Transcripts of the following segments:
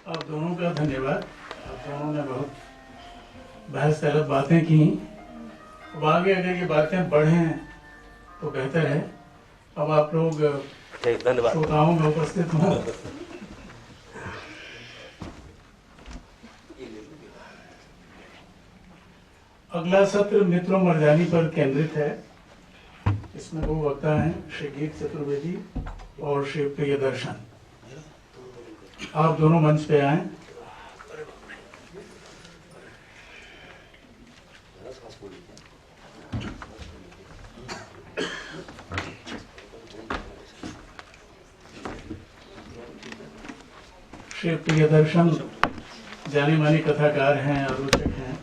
आप दोनों का धन्यवाद। आप दोनों ने बहुत बहस तलब बातें की। अब आगे अगर ये बातें बढ़ें तो बेहतर है। अब आप लोग श्रोताओं में उपस्थित हों। अगला सत्र मित्रों मर्जानी पर केंद्रित है। इसमें वो वक्ता हैं श्री गीत चतुर्वेदी और श्री प्रियदर्शन। आप दोनों मंच पे आए। श्री प्रियदर्शन जाने माने कथाकार हैं, आलोचक हैं,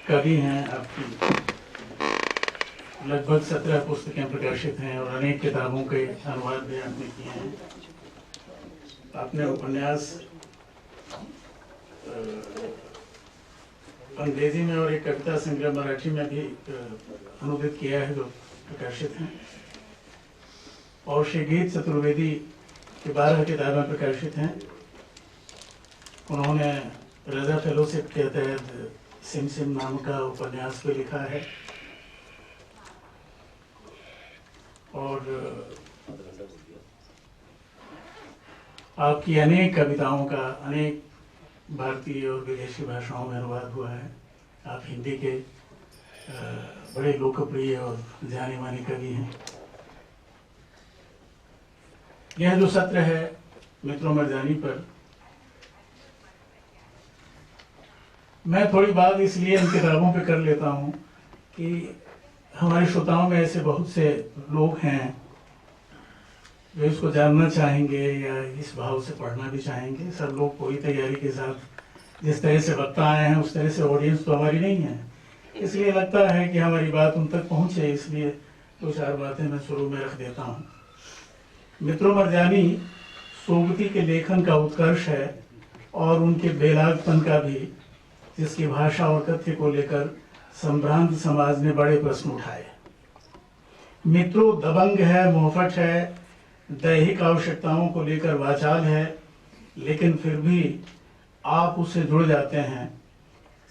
कवि हैं। आपकी लगभग 17 पुस्तकें प्रकाशित हैं और अनेक किताबों के अनुवाद भी आपने किए हैं। आपने उपन्यास अंग्रेजी में और एक कविता संग्रह मराठी में भी अनुदित किया है जो प्रकाशित हैं। और श्री गीत चतुर्वेदी की 12 किताबें प्रकाशित हैं। उन्होंने रजा फेलोशिप के तहत सिम सिम नाम का उपन्यास भी लिखा है और आपकी अनेक कविताओं का अनेक भारतीय और विदेशी भाषाओं में अनुवाद हुआ है। आप हिंदी के बड़े लोकप्रिय और जाने माने कवि हैं। यह जो सत्र है मित्रों मर्जानी पर, मैं थोड़ी बात इसलिए इन किताबों पे कर लेता हूँ कि हमारे श्रोताओं में ऐसे बहुत से लोग हैं जो इसको जानना चाहेंगे या इस भाव से पढ़ना भी चाहेंगे। सब लोग पूरी तैयारी के साथ जिस तरह से वक्ता आए हैं उस तरह से ऑडियंस तो हमारी नहीं है। इसलिए लगता है कि हमारी बात उन तक पहुँचे, इसलिए 2-4 बातें मैं शुरू में रख देता हूँ। मित्रों मर्जानी सोगती के लेखन का उत्कर्ष है और उनके बेलागपन का भी, जिसकी भाषा और तथ्य को लेकर संभ्रांत समाज ने बड़े प्रश्न उठाए। मित्रों दबंग है, मोहफट है, दैहिक आवश्यकताओं को लेकर वाचाल है, लेकिन फिर भी आप उससे जुड़ जाते हैं।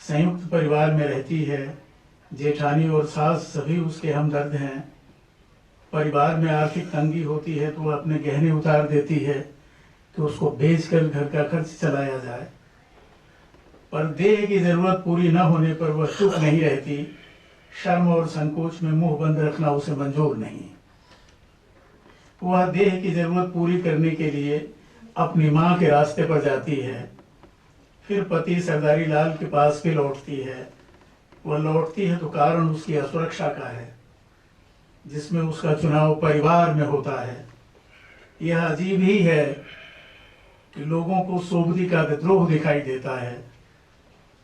संयुक्त परिवार में रहती है, जेठानी और सास सभी उसके हमदर्द हैं। परिवार में आर्थिक तंगी होती है तो वह अपने गहने उतार देती है कि उसको बेचकर घर का खर्च चलाया जाए। पर देह की जरूरत पूरी न होने पर वह चुप नहीं रहती। शर्म और संकोच में मुंह बंद रखना उसे मंजूर नहीं। वह देह की जरूरत पूरी करने के लिए अपनी माँ के रास्ते पर जाती है। फिर पति सरदारी लाल के पास भी लौटती है। वह लौटती है तो कारण उसकी असुरक्षा का है, जिसमें उसका चुनाव परिवार में होता है। यह अजीब ही है कि लोगों को सोबती का विद्रोह दिखाई देता है,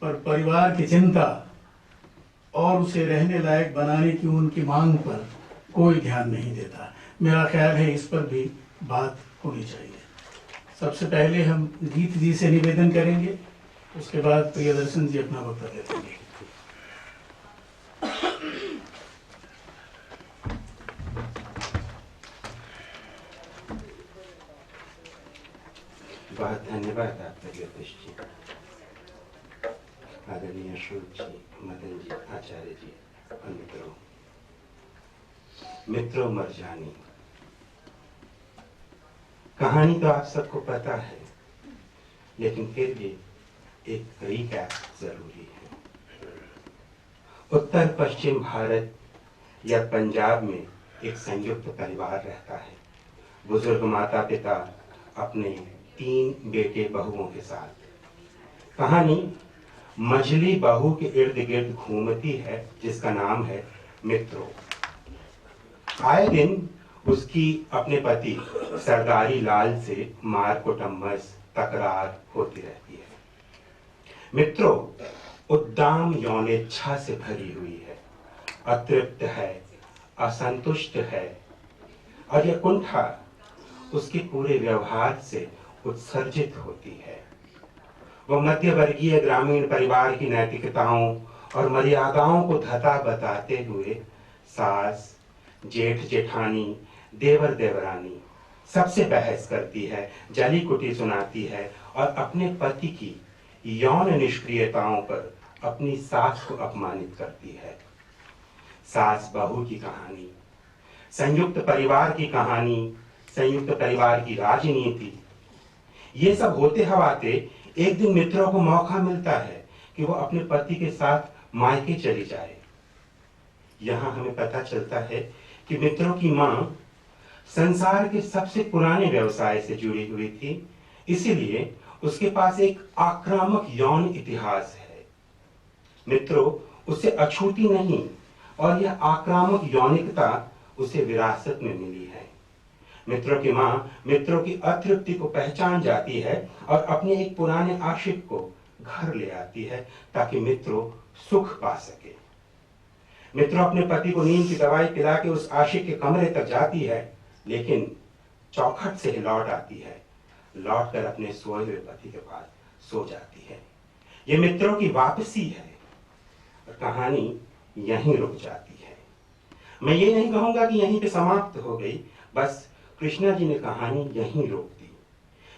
पर परिवार की चिंता और उसे रहने लायक बनाने की उनकी मांग पर कोई ध्यान नहीं देता। मेरा ख्याल है इस पर भी बात होनी चाहिए। सबसे पहले हम गीत जी से निवेदन करेंगे, उसके बाद प्रियदर्शन जी अपना वक्तव्य देंगे। बहुत धन्यवाद आपका ज्योतिष जी, आदरणीय अशोक जी, मदन जी, आचार्य जी और मित्रों मर्जानी। कहानी तो आप सबको पता है, लेकिन फिर भी एक रिकैप जरूरी है। उत्तर पश्चिम भारत या पंजाब में एक संयुक्त परिवार रहता है। बुजुर्ग माता पिता अपने 3 बेटे बहुओं के साथ। कहानी मझली बहू के इर्द गिर्द घूमती है, जिसका नाम है मित्रों। आए दिन उसकी अपने पति सरदारी लाल से मार कुटम्बस तकरार होती रहती है। मित्रों उद्दाम यौनेच्छा से भरी हुई है, अतृप्त है, असंतुष्ट है और यह कुंठा उसके पूरे व्यवहार से उत्सर्जित होती है। वह मध्य वर्गीय ग्रामीण परिवार की नैतिकताओं और मर्यादाओं को धता बताते हुए सास, जेठ जेठानी, देवर देवरानी सबसे बहस करती है, जली कुटी सुनाती है और अपने पति की यौन निष्क्रियताओं पर अपनी सास को अपमानित करती है। सास बहू की कहानी, संयुक्त परिवार की कहानी, संयुक्त परिवार की राजनीति, ये सब होते हवाते एक दिन मित्रों को मौका मिलता है कि वो अपने पति के साथ मायके चली जाए। यहां हमें पता चलता है कि मित्रों की मां संसार के सबसे पुराने व्यवसाय से जुड़ी हुई थी, इसीलिए उसके पास एक आक्रामक यौन इतिहास है। मित्रों उसे अछूती नहीं और यह आक्रामक यौनिकता उसे विरासत में मिली है। मित्रों की मां मित्रों की अतृप्ति को पहचान जाती है और अपने एक पुराने आशिक को घर ले आती है ताकि मित्रों सुख पा सके। मित्रों अपने पति को नींद की दवाई पिला के उस आशिक के कमरे तक जाती है, लेकिन चौखट से लौट आती है, लौटकर अपने सोए हुए पति के पास सो जाती है। ये मित्रों की वापसी है और कहानी यहीं रुक जाती है। मैं ये नहीं कहूंगा कि यहीं पे समाप्त हो गई, बस कृष्णा जी ने कहानी यहीं रोक दी,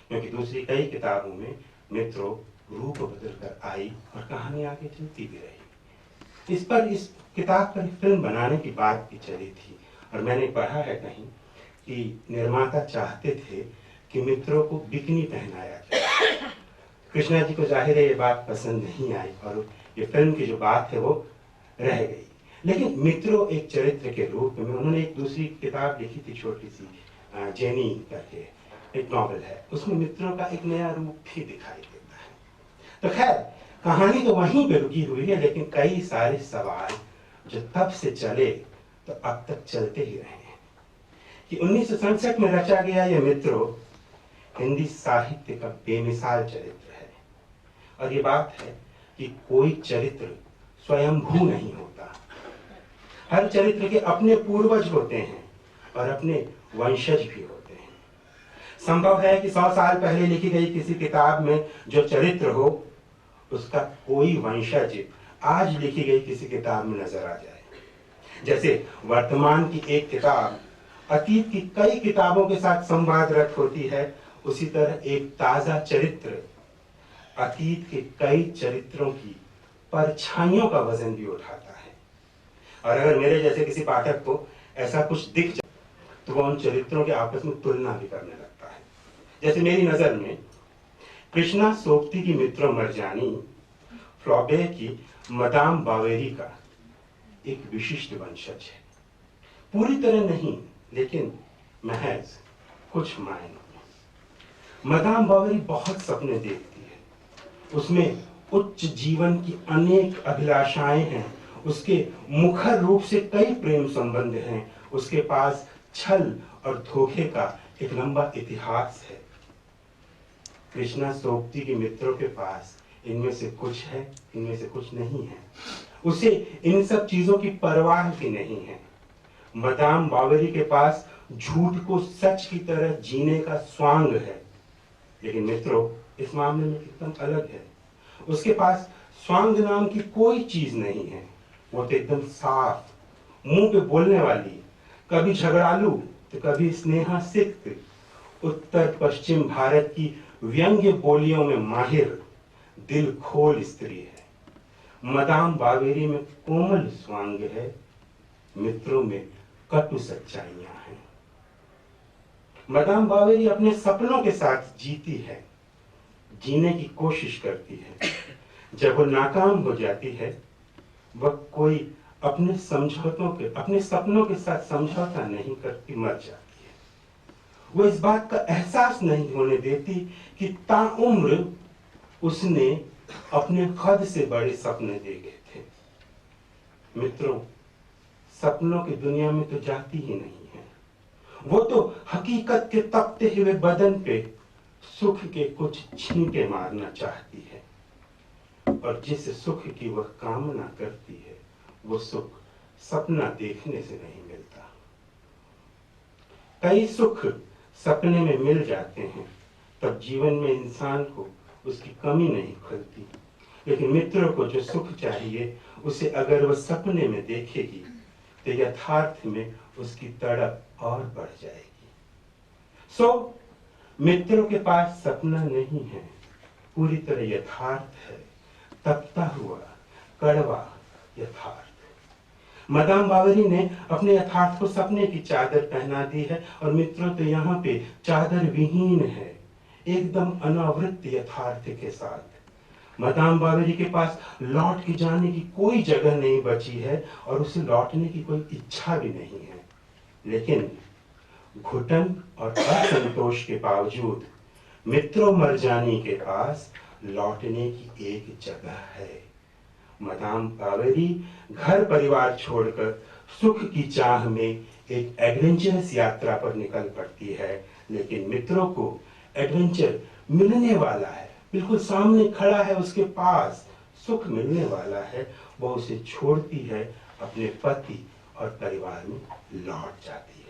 क्योंकि दूसरी कई किताबों में मित्रों रूप बदल कर आई और कहानी आगे चलती भी रही। इस किताब पर फिल्म बनाने की बात भी चली थी और मैंने पढ़ा है कहीं कि निर्माता चाहते थे कि मित्रों को बिकनी पहनाया जाए। कृष्णा जी को जाहिर है ये बात पसंद नहीं आई और ये फिल्म की जो बात है वो रह गई। लेकिन मित्रों एक चरित्र के रूप में उन्होंने एक दूसरी किताब लिखी थी, छोटी सी जेनी करके एक नॉवेल है, उसमें मित्रों का एक नया रूप भी दिखाई देता है। तो खैर कहानी तो वहीं पे रुकी हुई है, लेकिन कई सारे सवाल जो तब से चले तो अब तक चलते ही रहे हैं कि 1967 में रचा गया ये मित्रों हिंदी साहित्य का बेमिसाल चरित्र है। और ये बात है कि कोई चरित्र स्वयंभू नहीं होता, हर चरित्र के अपने पूर्वज होते हैं और अपने वंशज भी होते हैं। संभव है कि 100 साल पहले लिखी गई किसी किताब में जो चरित्र हो, उसका कोई वंशज आज लिखी गई किसी किताब में नजर आ जाए। जैसे वर्तमान की एक किताब अतीत की कई किताबों के साथ संवादरत होती है, उसी तरह एक ताजा चरित्र अतीत के कई चरित्रों की परछाइयों का वजन भी उठाता है। और अगर मेरे जैसे किसी पाठक को ऐसा कुछ दिख जाए तो वह उन चरित्रों के आपस में तुलना भी करने लगता है। जैसे मेरी नजर में कृष्णा सोबती की मित्रों मरजानी फ्लॉबेर की मदाम बावेरी का एक विशिष्ट वंशज है। पूरी तरह नहीं, लेकिन महज कुछ मायनों में। मदाम बावेरी बहुत सपने देखती है, उसमें उच्च जीवन की अनेक अभिलाषाएं हैं, उसके मुखर रूप से कई प्रेम संबंध हैं, उसके पास छल और धोखे का एक लंबा इतिहास है। कृष्णा सोबती की मित्रों के पास इनमें से कुछ है, इनमें से कुछ नहीं है। उसे इन सब चीजों की परवाह भी नहीं है। मदाम बावेरी के पास झूठ को सच की तरह जीने का स्वांग है, लेकिन मित्रों इस मामले में एकदम अलग है। उसके पास स्वांग नाम की कोई चीज नहीं है। वो तो एकदम साफ, मुंह पे बोलने वाली, कभी झगड़ालू तो कभी स्नेहासिक्त, उत्तर पश्चिम भारत की व्यंग्य बोलियों में माहिर, दिल खोल स्त्री है। मदाम बावेरी में कोमल स्वांग है, मित्रों में कटु सच्चाइयां हैं। मदाम बावेरी अपने सपनों के साथ जीती है, जीने की कोशिश करती है। जब वो नाकाम हो जाती है, वह कोई अपने सपनों के साथ समझौता नहीं करती, मर जाती है। वो इस बात का एहसास नहीं होने देती कि ताउम्र उसने अपने खुद से बड़े सपने देखे थे। मित्रों सपनों की दुनिया में तो जाती ही नहीं है, वो तो हकीकत के तपते हुए बदन पे सुख के कुछ छींटे मारना चाहती है, और जिस सुख की वह कामना करती है वो सुख सपना देखने से नहीं मिलता। कई सुख सपने में मिल जाते हैं, तब जीवन में इंसान को उसकी कमी नहीं खुलती, लेकिन मित्रों को जो सुख चाहिए उसे अगर वह सपने में देखेगी तो यथार्थ में उसकी तड़प और बढ़ जाएगी। सो मित्रों के पास सपना नहीं है, पूरी तरह यथार्थ है, तपता हुआ कड़वा यथार्थ। मदाम बावरी ने अपने यथार्थ को सपने की चादर पहना दी है और मित्रों तो यहाँ पे चादर विहीन है, एकदम अनावृत यथार्थ के साथ। मदाम बावरी के पास लौट के जाने की कोई जगह नहीं बची है और उसे लौटने की कोई इच्छा भी नहीं है, लेकिन घुटन और असंतोष के बावजूद मित्रों मरजानी के पास लौटने की एक जगह है। मदाम बावरी घर परिवार छोड़कर सुख की चाह में एक एडवेंचरस यात्रा पर निकल पड़ती है, लेकिन मित्रों को एडवेंचर मिलने वाला है, बिल्कुल सामने खड़ा है, उसके पास सुख मिलने वाला है। वो उसे छोड़ती है, अपने पति और परिवार में लौट जाती है।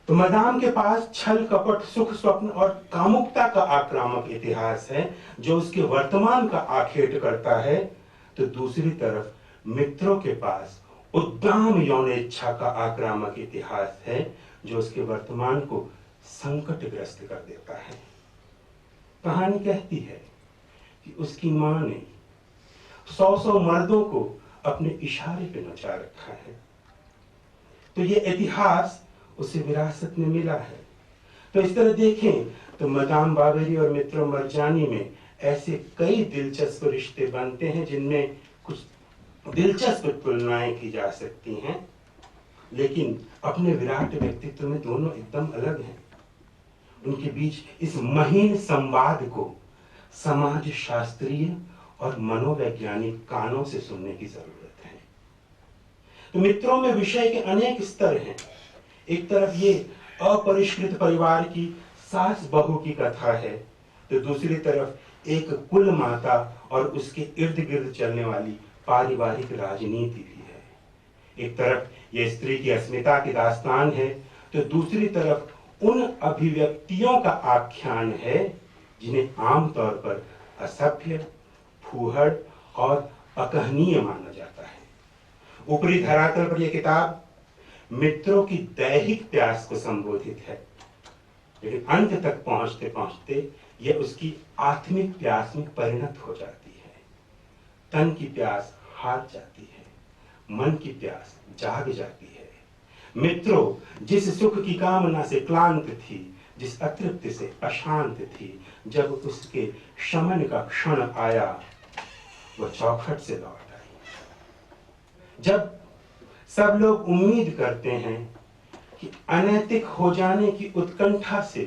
तो मदाम के पास छल कपट सुख स्वप्न और कामुकता का आक्रामक इतिहास है जो उसके वर्तमान का आखेट करता है, तो दूसरी तरफ मित्रों के पास उद्दाम यौन इच्छा का आक्रामक इतिहास है जो उसके वर्तमान को संकटग्रस्त कर देता है। कहानी कहती है कि उसकी मां ने 100 मर्दों को अपने इशारे पे नचा रखा है, तो ये इतिहास उसे विरासत में मिला है। तो इस तरह देखें तो मदाम बावरी और मित्रों मरजानी में ऐसे कई दिलचस्प रिश्ते बनते हैं जिनमें कुछ दिलचस्प तुलनाएं की जा सकती हैं, लेकिन अपने विराट व्यक्तित्व में दोनों एकदम अलग हैं। उनके बीच इस महीन संवाद को समाज शास्त्रीय और मनोवैज्ञानिक कानों से सुनने की जरूरत है। तो मित्रों में विषय के अनेक स्तर हैं। एक तरफ ये अपरिष्कृत परिवार की सास बहू की कथा है, तो दूसरी तरफ एक कुल माता और उसके इर्द गिर्द चलने वाली पारिवारिक राजनीति भी है। एक तरफ ये स्त्री की अस्मिता की दास्तान है, तो दूसरी तरफ उन अभिव्यक्तियों का आख्यान है जिन्हें आमतौर पर असभ्य, फूहड़ और अकहनीय माना जाता है। ऊपरी धरातल पर यह किताब मित्रों की दैहिक प्यास को संबोधित है, लेकिन अंत तक पहुंचते पहुंचते यह उसकी आत्मिक प्यास में परिणत हो जाती है। तन की प्यास हार जाती है, मन की प्यास जाग जाती है। मित्रों जिस सुख की कामना से क्लांत थी, जिस अतृप्ति से अशांत थी, जब उसके शमन का क्षण आया, वह चौखट से लौट आई। जब सब लोग उम्मीद करते हैं कि अनैतिक हो जाने की उत्कंठा से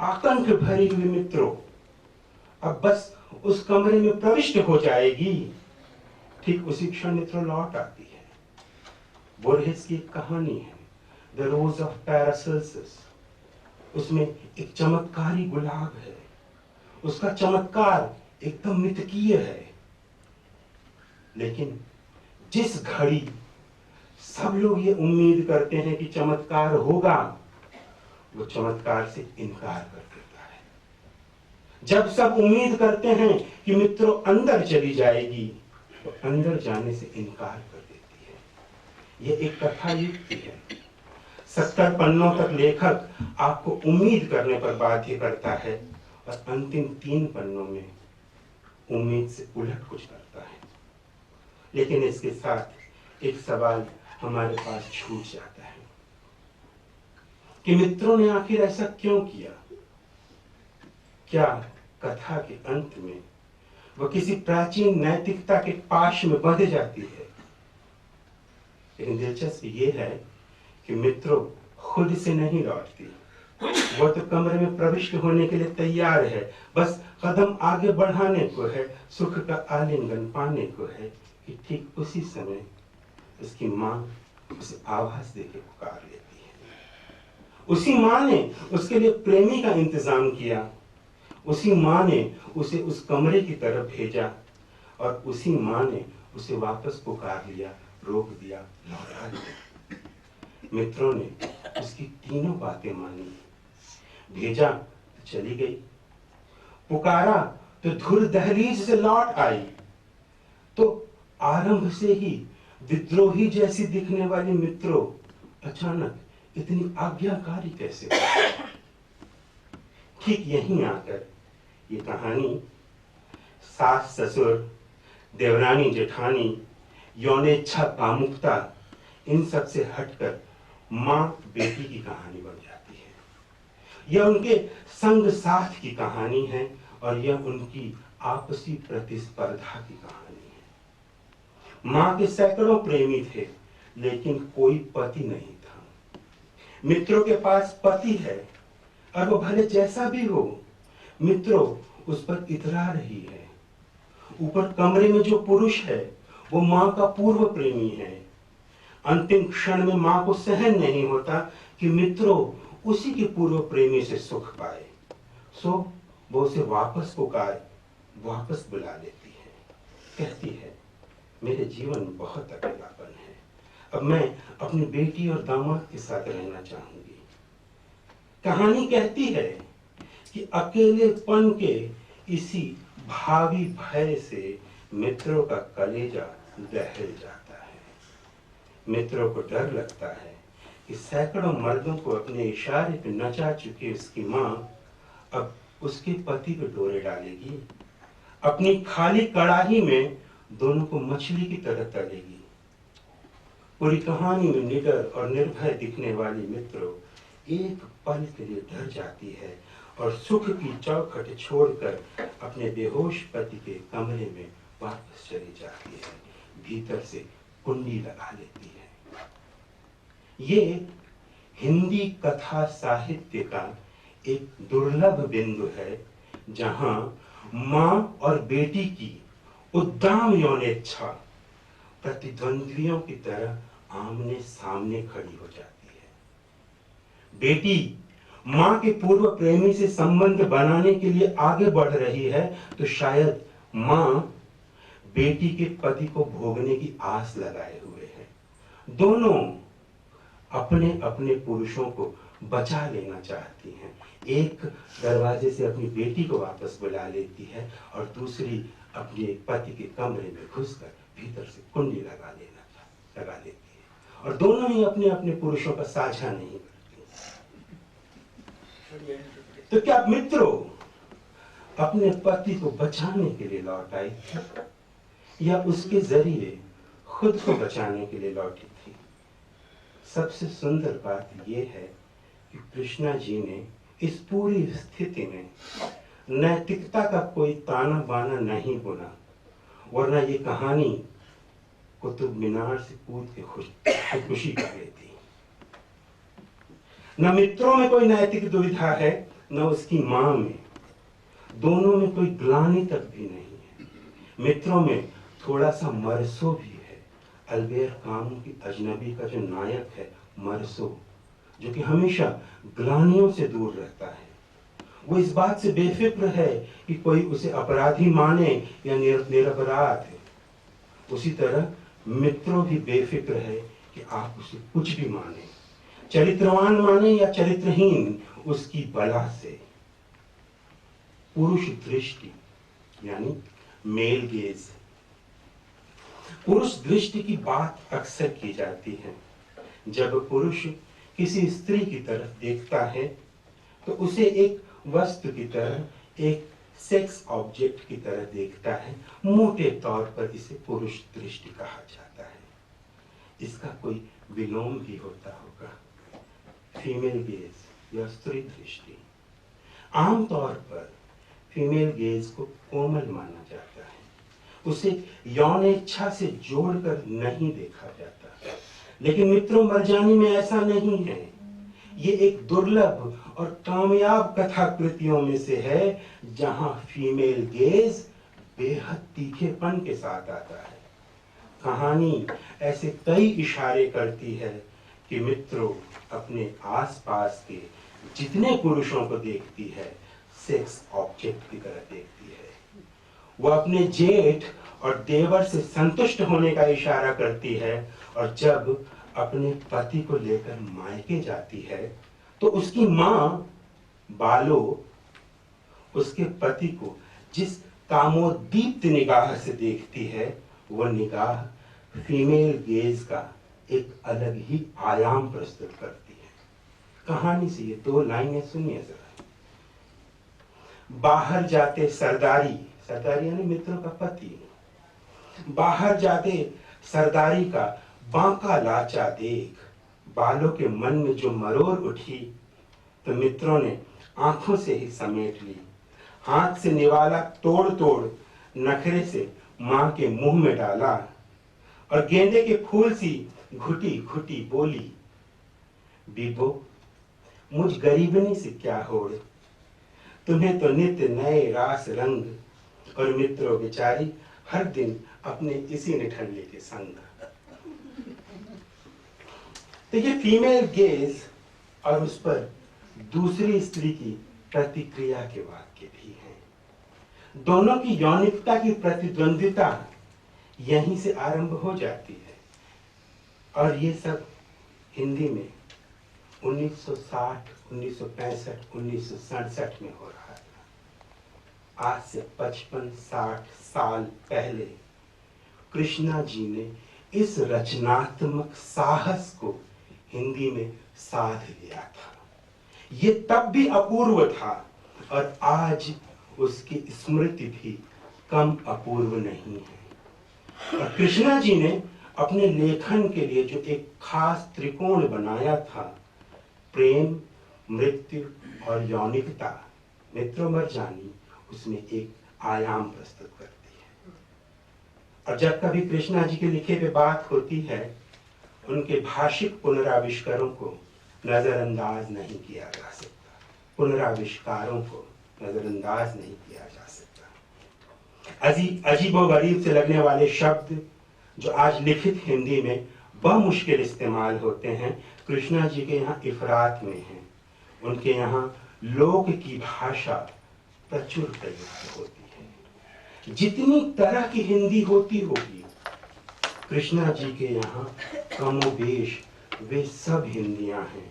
आकंठ भरी हुई मित्रों अब बस उस कमरे में प्रविष्ट हो जाएगी, ठीक उसी क्षण मित्रों लौट आती है। बोरहेस की एक कहानी है, द रोज ऑफ पैरासेल्सिस। उसमें एक चमत्कारी गुलाब है, उसका चमत्कार एकदम मितकीय है, लेकिन जिस घड़ी सब लोग ये उम्मीद करते हैं कि चमत्कार होगा, वो चमत्कार से इनकार कर देता है। जब सब उम्मीद करते हैं कि मित्रों अंदर चली जाएगी, तो अंदर जाने से इनकार कर देती है। ये एक कथा युक्ति है। 70 पन्नों तक लेखक आपको उम्मीद करने पर बाध्य करता है और अंतिम 3 पन्नों में उम्मीद से उलट कुछ करता है। लेकिन इसके साथ एक सवाल हमारे पास छूट जाता है कि मित्रों ने आखिर ऐसा क्यों किया? क्या कथा के अंत में वह किसी प्राचीन नैतिकता के पाश में बंध जाती है? लेकिन दिलचस्प ये है कि मित्रों खुद से नहीं लौटती, वह तो कमरे में प्रविष्ट होने के लिए तैयार है, बस कदम आगे बढ़ाने को है, सुख का आलिंगन पाने को है कि ठीक उसी समय उसकी मां उसे आवाज देके पुकार लेती है। उसी मां ने उसके लिए प्रेमी का इंतजाम किया, उसी मां ने उसे उस कमरे की तरफ भेजा और उसी मां ने उसे वापस पुकार लिया, रोक दिया, लौटा दिया। मित्रों ने उसकी तीनों बातें मानी, भेजा तो चली गई, पुकारा तो धुर दहलीज से लौट आई। तो आरंभ से ही विद्रोही जैसी दिखने वाली मित्रों अचानक इतनी आज्ञाकारी कैसे हो? ठीक यहीं आकर ये कहानी सास ससुर, देवरानी जेठानी, यौनेच्छा कामुकता, इन सब से हटकर माँ बेटी की कहानी बन जाती है। यह उनके संग साथ की कहानी है और यह उनकी आपसी प्रतिस्पर्धा की कहानी है। माँ के सैकड़ों प्रेमी थे, लेकिन कोई पति नहीं था। मित्रों के पास पति है और वो भले जैसा भी हो, मित्रों उस पर इतरा रही है। ऊपर कमरे में जो पुरुष है वो माँ का पूर्व प्रेमी है। अंतिम क्षण में माँ को सहन नहीं होता कि मित्रों उसी के पूर्व प्रेमी से सुख पाए, सो वो उसे वापस पुकार वापस बुला लेती है। कहती है, मेरे जीवन में बहुत अकेलापन है, अब मैं अपनी बेटी और दामाद के साथ रहना चाहूंगी। कहानी कहती है कि अकेलेपन के इसी भावी भय से मित्रों का कलेजा दहल जाता है। मित्रों को डर लगता है कि सैकड़ों मर्दों को अपने इशारे पे नचा चुकी उसकी माँ अब उसके पति पे डोरे डालेगी, अपनी खाली कड़ाही में दोनों को मछली की तरह तलेगी। पूरी कहानी में निडर और निर्भय दिखने वाली मित्रों एक पल के लिए डर जाती है और सुख की चौखट छोड़कर अपने बेहोश पति के कमरे में वापस चली जाती है, भीतर से कुंडी लगा लेती है। ये हिंदी कथा साहित्य का एक दुर्लभ बिंदु है जहां मां और बेटी की उद्दाम यौनेच्छा प्रतिद्वंद्वियों की तरह आमने सामने खड़ी हो जाती है। बेटी मां के पूर्व प्रेमी से संबंध बनाने के लिए आगे बढ़ रही है तो शायद मां बेटी के पति को भोगने की आस लगाए हुए है। दोनों अपने अपने पुरुषों को बचा लेना चाहती हैं। एक दरवाजे से अपनी बेटी को वापस बुला लेती है और दूसरी अपने पति के कमरे में घुसकर भीतर से कुंडी लगा लेती है और दोनों ही अपने अपने पुरुषों का साझा नहीं करती। तो क्या मित्रों अपने पति को बचाने के लिए लौट आई थी या उसके जरिए खुद को बचाने के लिए लौटी थी? सबसे सुंदर बात यह है कि कृष्णा जी ने इस पूरी स्थिति में नैतिकता का कोई ताना बाना नहीं बुना, वरना ये कहानी कुतुब मीनार से कूद के खुशी कर लेती। न मित्रों में कोई नैतिक दुविधा है, न उसकी मां में। दोनों में कोई ग्लानि तक भी नहीं है। मित्रों में थोड़ा सा मरसो भी है। अल्बेर कामू की अजनबी का जो नायक है मरसो, जो कि हमेशा ग्लानियों से दूर रहता है, वो इस बात से बेफिक्र है कि कोई उसे अपराधी माने या निरपराध है। उसी तरह मित्रों भी बेफिक्र है कि आप उसे कुछ भी माने, चरित्रवान माने या चरित्रहीन, उसकी बला से। पुरुष दृष्टि यानी मेल गेज, पुरुष दृष्टि की बात अक्सर की जाती है। जब पुरुष किसी स्त्री की तरफ देखता है तो उसे एक वस्तु की तरह, एक सेक्स ऑब्जेक्ट की तरह देखता है। मोटे तौर पर इसे पुरुष दृष्टि कहा जाता है। इसका कोई विलोम भी होता होगा, फीमेल गेज या स्त्री दृष्टि। आमतौर पर फीमेल गेज को कोमल माना जाता है, उसे यौनेच्छा से जोड़कर नहीं देखा जाता। लेकिन मित्रों मरजानी में ऐसा नहीं है। ये एक दुर्लभ और कामयाब कथाकृतियों में से है जहां फीमेल गेज बेहद तीखेपन के साथ आता है। कहानी ऐसे कई इशारे करती है कि मित्रों अपने आसपास के जितने पुरुषों को देखती है सेक्स ऑब्जेक्ट की तरह देखती है। वो अपने जेठ और देवर से संतुष्ट होने का इशारा करती है और जब अपने पति को लेकर मायके जाती है तो उसकी मां बालो उसके पति को जिस कामोद्दीप्त निगाह से देखती है वो निगाह फीमेल गेज का एक अलग ही आयाम प्रस्तुत करती है। कहानी से ये 2 लाइनें सुनिए जरा। बाहर जाते सरदारी, सरदारी यानी मित्रों का पति, बाहर जाते सरदारी का बांका लाचा देख, बालों के मन में जो मरोड़ उठी, तो मित्रों ने आंखों से ही समेट ली। हाथ से निवाला तोड़ तोड़ नखरे से मां के मुंह में डाला, और गेंदे के फूल सी घुटी घुटी बोली, बीबो मुझ गरीबनी से क्या होड़, तुम्हें तो नित्य नए रास रंग, और मित्रों बेचारी हर दिन अपने इसी निठल्ले के संग। तो ये फीमेल गेज और उस पर दूसरी स्त्री की प्रतिक्रिया के वाक्य भी हैं। दोनों की यौनिकता की प्रतिद्वंदिता यहीं से आरंभ हो जाती है, और ये सब हिंदी में 1960, 1965, 1967 में हो रहा था। आज से 55-60 साल पहले कृष्णा जी ने इस रचनात्मक साहस को हिंदी में साध लिया था। ये तब भी अपूर्व था, और आज उसकी स्मृति भी कम अपूर्व नहीं है। और कृष्णा जी ने अपने लेखन के लिए जो एक खास त्रिकोण बनाया था, प्रेम, मृत्यु और यौनिकता, मित्रों मरजानी उसमें एक आयाम प्रस्तुत करती है। और जब कभी कृष्णा जी के लिखे पे बात होती है, उनके भाषिक पुनराविष्कारों को नजरअंदाज नहीं किया जा सकता, पुनराविष्कारों को नजरअंदाज नहीं किया जा सकता। अजीबोगरीब से लगने वाले शब्द जो आज लिखित हिंदी में बमुश्किल इस्तेमाल होते हैं, कृष्णा जी के यहाँ इफरात में हैं। उनके यहाँ लोक की भाषा प्रचुर प्रयुक्त होती है। जितनी तरह की हिंदी होती होगी, कृष्णा जी के यहाँ कमोबेश वे सब हिंदियां हैं।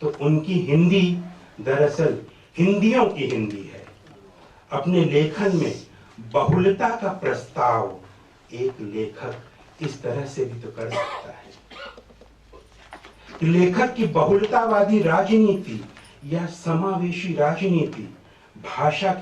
तो उनकी हिंदी दरअसल हिंदियों की हिंदी है। अपने लेखन में बहुलता का प्रस्ताव एक लेखक इस तरह से भी तो कर सकता है। लेखक की बहुलतावादी राजनीति या समावेशी राजनीति भाषा